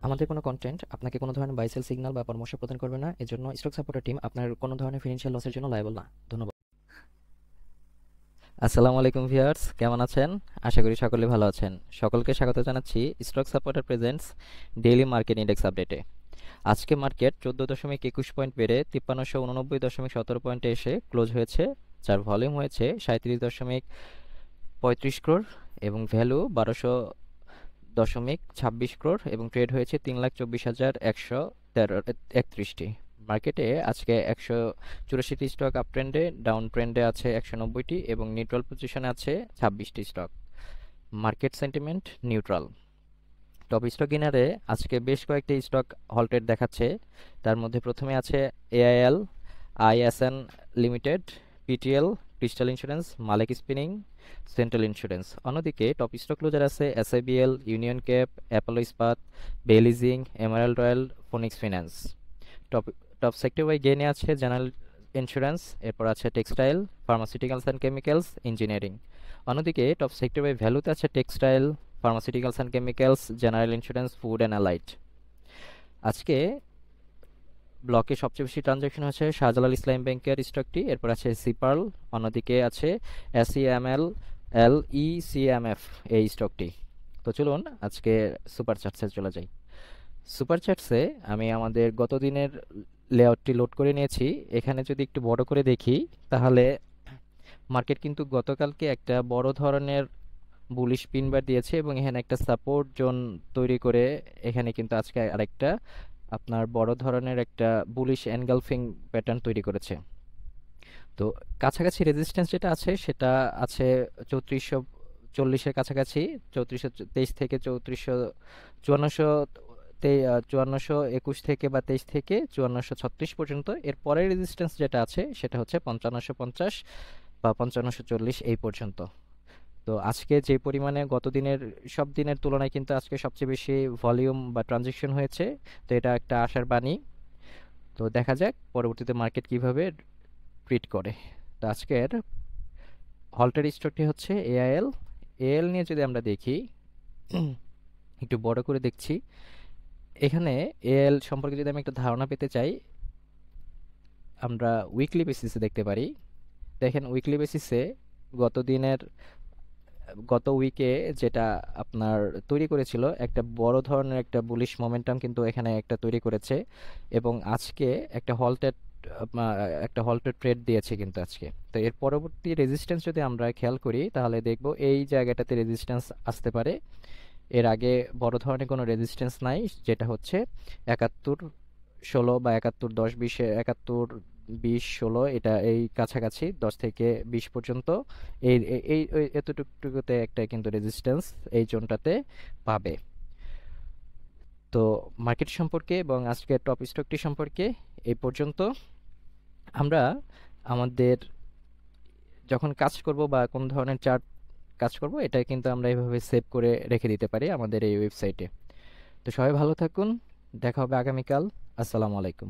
আমাদের কোনো কন্টেন্ট আপনাকে কোনো ধরনের বাই সেল সিগন্যাল বা পরামর্শ প্রদান করবে না। এজন্য স্টক সাপোর্টার টিম আপনার কোনো ধরনের ফিনান্সিয়াল লসের জন্য লায়াবল না। ধন্যবাদ। আসসালামু আলাইকুম ভিউয়ার্স, কেমন আছেন? আশা করি সকলে ভালো আছেন। সকলকে স্বাগত জানাচ্ছি stock supporter presents daily market index আপডেটে। আজকে মার্কেট 14.21 পয়েন্ট বেড়ে 5389.17 পয়েন্টে এসে ক্লোজ হয়েছে, যার ভলিউম হয়েছে 37.35 ক্রোড় এবং ভ্যালু 12.26 ক্রোড় এবং ট্রেড হয়েছে 3,24,131টি। মার্কেটে আজকে 184টি স্টক আপ ট্রেন্ডে, ডাউন ট্রেন্ডে আছে 190টি এবং নিউট্রাল পজিশনে আছে 26টি stock. Market sentiment neutral. Top stock গেইনারে আজকে বেশ কয়েকটি স্টক হল্টেড দেখাচ্ছে। তার মধ্যে প্রথমে আছে AIL, ISN Limited, PTL, Crystal Insurance, Malik Spinning, Central Insurance. অন্যদিকে টপ স্টক লুজার আছে SIBL, Union Cap, Apollo Ispat, বেলিজিং, Emerald Royal, Phoenix Finance. Top top sector wise গেইনে আছে জেনারেল ইন্স্যুরেন্স, এরপর আছে textile, pharmaceuticals and chemicals, engineering. অন্যদিকে top sector wise ভ্যালুতে আছে textile, pharmaceuticals and chemicals, general insurance, food and allied. আজকে ব্লকে সবচেয়ে বেশি ট্রানজ্যাকশন হচ্ছে শাহজালাল ইসলামী ব্যাংকের স্টকটি, এরপর আছে সিপার্ল, অন্যদিকে আছে এসইএমএল, এলইসিএমএফ এই স্টকটি। তো চলুন আজকে সুপার চার্টসে চলে যাই। সুপার চার্টসে আমি আমাদের গত দিনের লেআউটটি লোড করে নিয়েছি। এখানে যদি একটু বড় করে দেখি তাহলে মার্কেট কিন্তু গতকালকে একটা বড় ধরনের বুলিশ পিনবার দিয়েছে এবং এখানে একটা সাপোর্ট জোন তৈরি করে এখানে কিন্তু আজকে আরেকটা আপনার বড় ধরনের একটা বুলিশ এনগালফিং প্যাটার্ন তৈরি করেছে। তো কাছাকাছি রেজিস্ট্যান্স যেটা আছে সেটা আছে 3440-এর কাছাকাছি, 3423 থেকে 3400, 5421 থেকে বা 23 থেকে 5436 পর্যন্ত। এর পরের রেজিস্ট্যান্স যেটা আছে সেটা হচ্ছে 5550 বা 5540 এই পর্যন্ত। তো আজকে যে পরিমাণে গত দিনের সব দিনের তুলনায় কিন্তু আজকে সবচেয়ে বেশি ভলিউম বা ট্রানজেকশন হয়েছে, তো এটা একটা আশার বাণী। তো দেখা যাক পরবর্তীতে মার্কেট কিভাবে ট্রিট করে। তো আজকের হল্টের স্টকটি হচ্ছে এআইএল। এএল নিয়ে যদি আমরা দেখি, একটু বড় করে দেখছি, এখানে এএল সম্পর্কে যদি আমি একটা ধারণা পেতে চাই, আমরা উইকলি বেসিসে দেখতে পারি। দেখেন উইকলি বেসিসে গত দিনের গত উইকে যেটা আপনার তৈরি করেছিল একটা বড় ধরনের একটা বুলিশ মোমেন্টাম কিন্তু এখানে একটা তৈরি করেছে এবং আজকে একটা হল্টেড ট্রেড দিয়েছে কিন্তু আজকে। তো এর পরবর্তী রেজিস্ট্যান্স যদি আমরা খেয়াল করি তাহলে দেখব এই জায়গাটাতে রেজিস্ট্যান্স আসতে পারে। এর আগে বড় ধরনের কোনো রেজিস্ট্যান্স নাই, যেটা হচ্ছে 7116 বা 7110-20, 7120-16, এটা এই কাছাকাছি 10 থেকে 20 পর্যন্ত এই এই এতটুকুতে একটা কিন্তু রেজিস্ট্যান্স এই জোনটাতে পাবে। তো মার্কেট সম্পর্কে এবং আজকের টপ স্টকটি সম্পর্কে এই পর্যন্ত। আমরা আমাদের যখন কাজ করব বা কোন ধরনের চার্ট কাজ করব এটা কিন্তু আমরা এইভাবে সেভ করে রেখে দিতে পারি আমাদের এই ওয়েবসাইটে। তো সবাই ভালো থাকুন, দেখা হবে আগামীকাল। আসসালামু আলাইকুম।